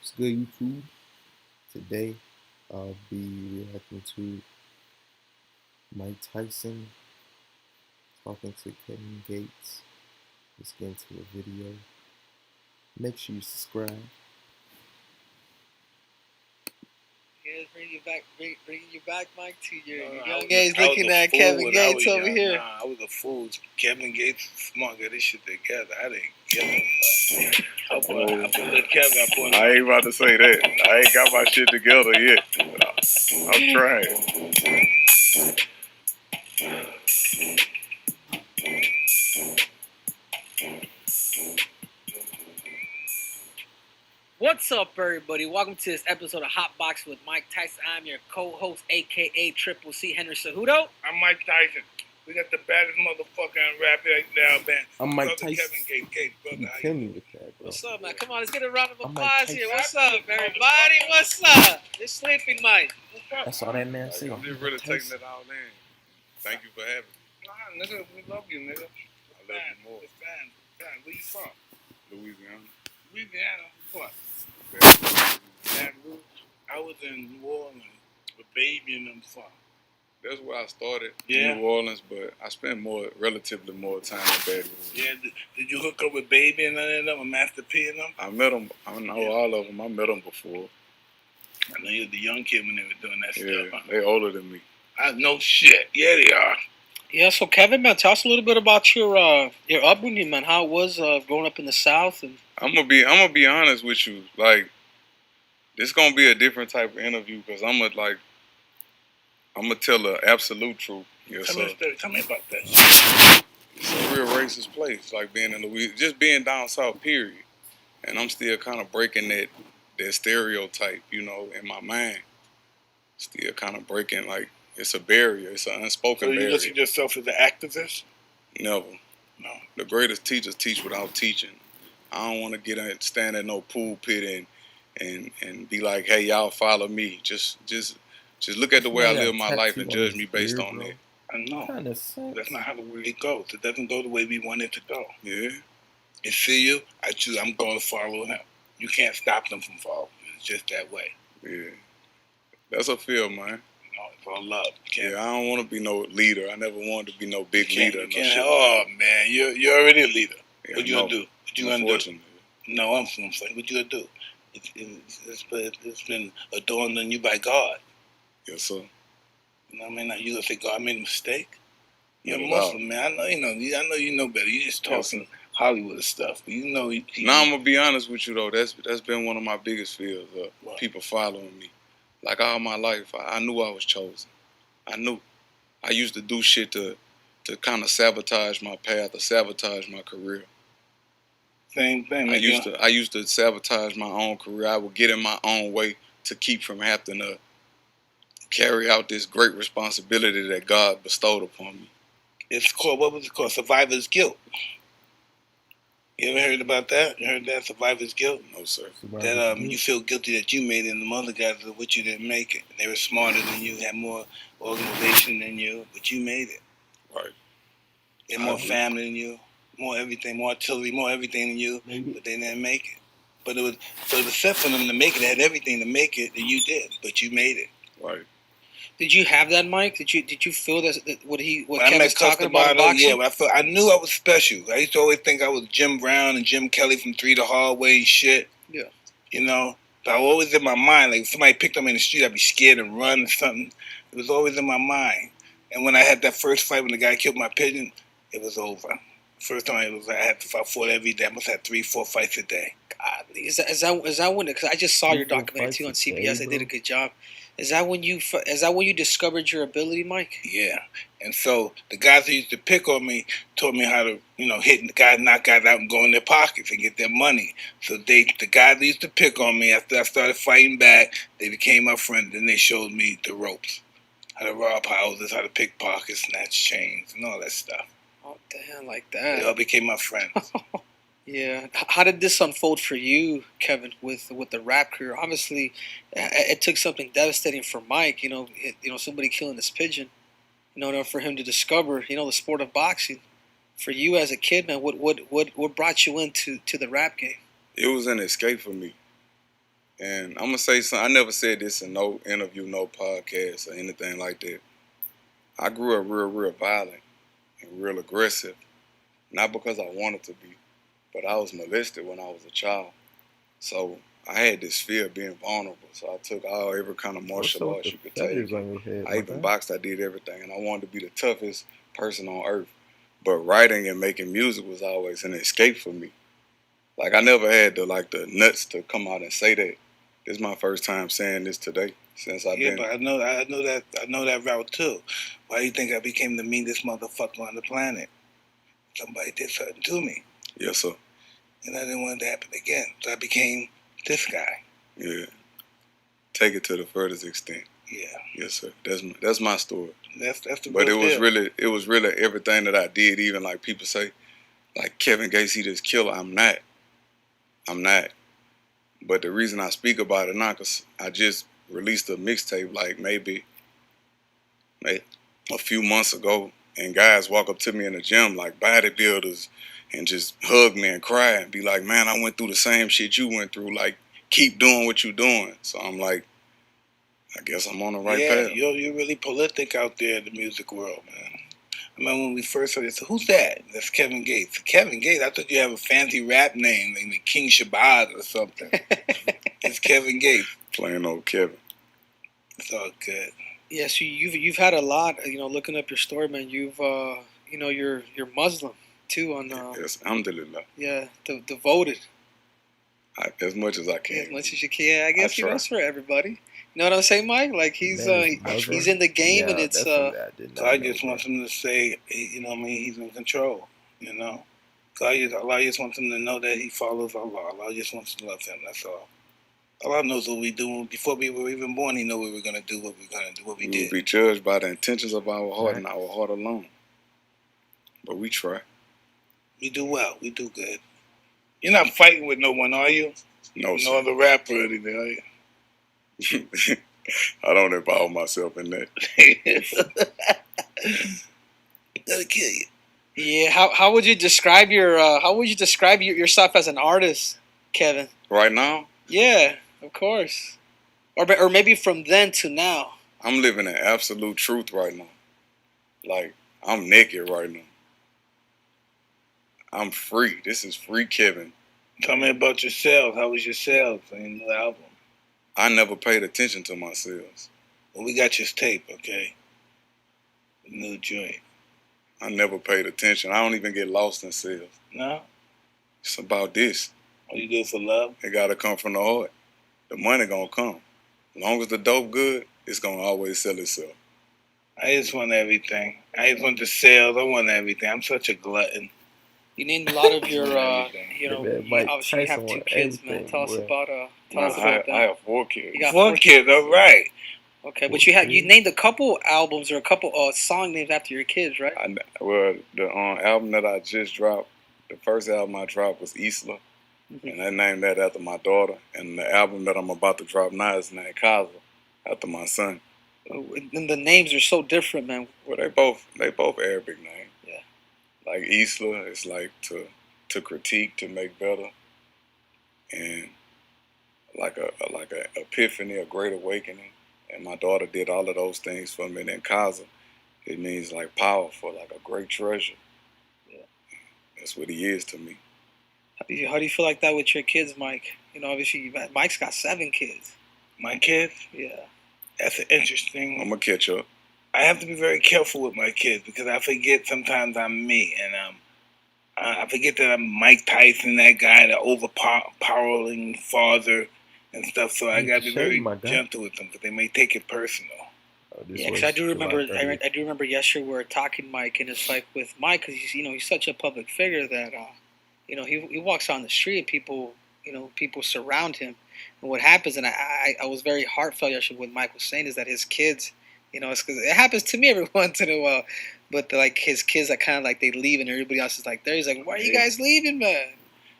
What's good, YouTube? Today, I'll be reacting to Mike Tyson talking to Kevin Gates. Let's get into the video. Make sure you subscribe. Yeah, bringing you back, Mike, to your young age, looking at Kevin Gates over here. Nah, I was a fool. Kevin Gates is smart, got this shit together. I didn't get him. I put Kevin. I ain't about to say that. I ain't got my shit together yet. I'm trying. What's up, everybody? Welcome to this episode of Hotboxin with Mike Tyson. I'm your co-host, a.k.a. Triple C. Henry Cejudo. I'm Mike Tyson. We got the baddest motherfucker on rap right now, man. I'm Mike Tyson. Kevin Gates, brother. You kill me with that, bro. What's up, man? Come on, let's get a round of I'm applause Mike here. Tyson. What's up, everybody? What's up? You're sleeping, Mike. That's all that man said. I'm just really taking it all in. Thank you for having me. Nah, nigga, we love you, nigga. I love you more. It's fine. Where you from? Louisiana. Louisiana. What? Baton Rouge. I was in New Orleans with Baby and them from. That's where I started Yeah. in New Orleans, but I spent relatively more time in Baton Rouge. Yeah, did you hook up with Baby and none of them, or Master P and them? I met them. I know all of them. I met them before. I know you was the young kid when they were doing that Yeah, stuff. Huh? they older than me. I know shit. Yeah, they are. Yeah, so Kevin, man, tell us a little bit about your upbringing, man. How it was growing up in the South, and I'm gonna be honest with you. Like, this gonna be a different type of interview because I'm gonna tell the absolute truth. Yes, sir. Tell me about that. It's a real racist place, like being in Louisiana, just being down south, period. And I'm still kind of breaking that stereotype, you know, in my mind. Still kind of breaking, like, it's a barrier. It's an unspoken So you barrier. look at yourself as an activist? Never. No. The greatest teachers teach without teaching. I don't want to stand at no pulpit and be like, hey, y'all follow me. Just look at the way I live my life and judge me based on that. I know. Kind of sucks. That's not how the way it goes. It doesn't go the way we want it to go. Yeah. You see you, I'm going to follow him. You can't stop them from following. It's just that way. Yeah. That's a feel, man. You know, it's all love. Yeah, I don't want to be no leader. I never wanted to be no big leader. You can't, oh, man, you're already a leader. Yeah, what you going to do? What you going to do? No, I'm saying, what you going to do? It's been adorned on you by God. Yes, sir. You know what I mean? Now you gonna say God made a mistake? You're a No Muslim, man. I know you know better. You just talking Hollywood stuff, but you know. Now I'm gonna be honest with you though. That's been one of my biggest fears. People following me, like all my life. I knew I was chosen. I knew. I used to do shit to kind of sabotage my path or sabotage my career. Same thing. I used to sabotage my own career. I would get in my own way to keep from having to carry out this great responsibility that God bestowed upon me. It's called, what was it called? Survivor's guilt. You ever heard about that? You heard that, survivor's guilt? No, sir. That you feel guilty that you made it and the other guys of which you didn't make it. They were smarter than you, had more organization than you, but you made it. Right. They had more family than you, more everything, more artillery, more everything than you, but they didn't make it. But it was set for them to make it. They had everything to make it that you did, but you made it. Right. did you have that, Mike? Did you feel that what Kevin's talking about about boxing? Yeah, I knew I was special. I used to always think I was Jim Brown and Jim Kelly from Three the Hallway and shit. Yeah. You know, but I was always in my mind. Like if somebody picked up me in the street, I'd be scared and run or something. It was always in my mind. And when I had that first fight when the guy killed my pigeon, it was over. First time I fought every day. I must have 3-4 fights a day. God, is that when? Because I just saw your documentary too on CBS. They did a good job. Is that when you discovered your ability, Mike? Yeah. And so the guys who used to pick on me taught me how to, hit the guys, knock guys out and go in their pockets and get their money. So the guys that used to pick on me, after I started fighting back, they became my friend. Then they showed me the ropes, how to rob houses, how to pick pockets, snatch chains, and all that stuff. Oh, damn, like that. They all became my friends. Yeah. How did this unfold for you, Kevin, with the rap career? Obviously, it took something devastating for Mike. Somebody killing this pigeon. For him to discover, the sport of boxing. For you as a kid, man, what brought you into the rap game? It was an escape for me. And I'm gonna say something. I never said this in no interview, no podcast, or anything like that. I grew up real violent and real aggressive. Not because I wanted to be, but I was molested when I was a child. So I had this fear of being vulnerable. So I took every kind of martial arts you could take. I even boxed, I did everything. And I wanted to be the toughest person on earth. But writing and making music was always an escape for me. Like I never had the nuts to come out and say that. This is my first time saying this today since I've been. Yeah, but I know that route too. Why do you think I became the meanest motherfucker on the planet? Somebody did something to me. Yes, sir. And I didn't want it to happen again. So I became this guy. Yeah. Take it to the furthest extent. Yeah. Yes, sir. That's my story. That's the. But it was really everything that I did. Even like people say, like Kevin Gates, he this killer. I'm not. But the reason I speak about it now, cause I just released a mixtape like maybe a few months ago, and guys walk up to me in the gym like bodybuilders and just hug me and cry and be like, man, I went through the same shit you went through. Like, keep doing what you're doing. So I'm like, I guess I'm on the right path. Yeah, you're really prolific out there in the music world, man. I remember when we first heard it, so who's that? That's Kevin Gates. Kevin Gates? I thought you have a fancy rap name, like King Shabazz or something. It's Kevin Gates. Plain old Kevin. It's all good. Yeah, so you've had a lot. Looking up your story, man. You've you're Muslim too. On yes, alhamdulillah. Yeah, devoted. As much as I can. As much as you can. I guess that's for everybody. You know what I'm saying, Mike? Like he's in the game, and it's. So I just want him to say, he's in control. Allah just wants him to know that he follows Allah. Allah just wants to love him. That's all. Allah knows what we're doing. Before we were even born, He knew we were going to do what we were going to do, what we did. We will be judged by the intentions of our heart and our heart alone. But we try. We do well. We do good. You're not fighting with no one, are you? No, no other rapper or anything, are you? I don't involve myself in that. That'll kill you. Yeah. How would you describe yourself as an artist, Kevin? Right now? Yeah, of course. Or maybe from then to now. I'm living in absolute truth right now. Like I'm naked right now. I'm free. This is free Kevin. Tell me about your sales. How was your sales on your new album? I never paid attention to my sales. Well, we got your tape, okay? The new joint. I never paid attention. I don't even get lost in sales. No? It's about this. All you do it for love? It gotta come from the heart. The money gonna come. As long as the dope good, it's gonna always sell itself. I just want everything. I just want the sales. I want everything. I'm such a glutton. You named a lot of your, obviously you have 2 kids, man. Tell us about that. I have 4 kids. You got 4 kids, all right. Okay, but you named a couple albums or a couple song names after your kids, right? The album that I just dropped, the first album I dropped was Isla, and I named that after my daughter. And the album that I'm about to drop now is named Kaza, after my son. And the names are so different, man. Well, they both Arabic names. Yeah. Like Isla is like to critique, to make better, and like a epiphany, a great awakening. And my daughter did all of those things for me. And then Kaza, it means like powerful, like a great treasure. Yeah. That's what he is to me. How do you feel like that with your kids, Mike? Obviously Mike's got 7 kids. My kids? Yeah. That's interesting. I'm gonna catch up. I have to be very careful with my kids because I forget sometimes I'm me, and I forget that I'm Mike Tyson, that guy, the overpowering father and stuff. So I gotta be very gentle with them because they may take it personal. Yeah, because I do remember yesterday we were talking, Mike, and it's like with Mike, because he's such a public figure that he walks on the street and people surround him, and what happens, and I was very heartfelt yesterday. What Mike was saying is that his kids, it's because it happens to me every once in a while, but like his kids are kind of like they leave and everybody else is like there. He's like, why are you guys leaving, man?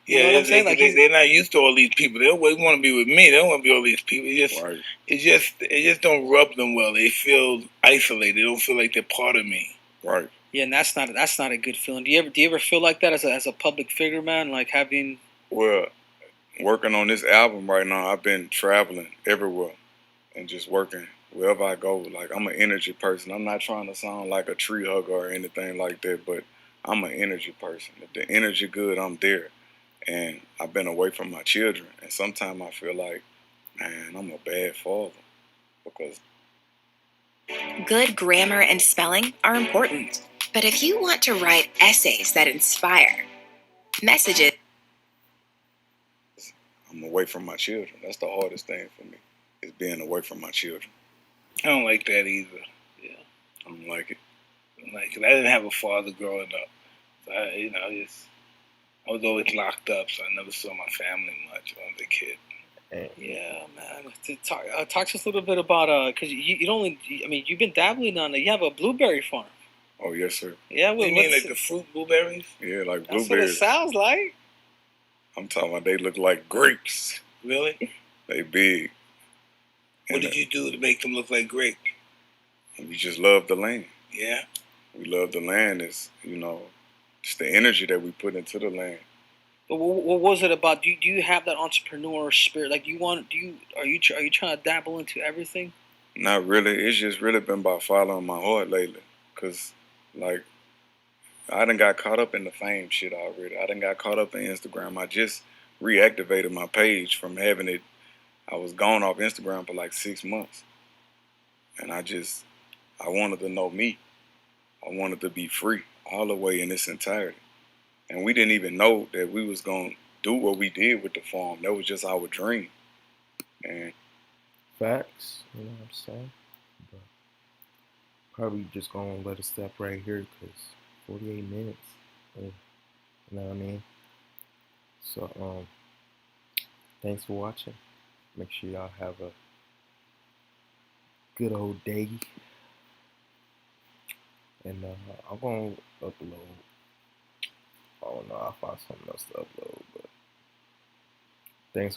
You know what I'm saying? Like they're not used to all these people. They always want to be with me. They don't want to be all these people. It just don't rub them well. They feel isolated. They don't feel like they're part of me. Right. Yeah, and that's not a good feeling. Do you ever feel like that as a public figure, man? Like having. Well, working on this album right now. I've been traveling everywhere and just working wherever I go. Like, I'm an energy person. I'm not trying to sound like a tree hugger or anything like that, but I'm an energy person. If the energy good, I'm there. And I've been away from my children. And sometimes I feel like, man, I'm a bad father because good grammar and spelling are important. But if you want to write essays that inspire, messages, I'm away from my children. That's the hardest thing for me, is being away from my children. I don't like that either. Yeah. I don't like it. I didn't have a father growing up. So I was always locked up, so I never saw my family much when I was a kid. Yeah, man. Talk to us a little bit about because you've been dabbling on it. You have a blueberry farm. Oh, yes, sir. Yeah, You mean like the fruit blueberries? Yeah, like That's blueberries. what it sounds like. I'm talking about they look like grapes. Really? They big. What did you do to make them look like grape? We just love the land. Yeah. We love the land. It's, just the energy that we put into the land. But what was it about? Do you have that entrepreneur spirit? Like, are you trying to dabble into everything? Not really. It's just really been about following my heart lately. Because, like, I done got caught up in the fame shit already. I done got caught up in Instagram. I just reactivated my page from having it. I was gone off Instagram for like 6 months. And I wanted to know me. I wanted to be free all the way in its entirety. And we didn't even know that we was going to do what we did with the farm. That was just our dream. And Facts, you know what I'm saying? But probably just gonna let it stop right here because 48 minutes. You know what I mean? So, thanks for watching. Make sure y'all have a good old day. And I'm gonna upload. I don't know, I'll find something else to upload, but thanks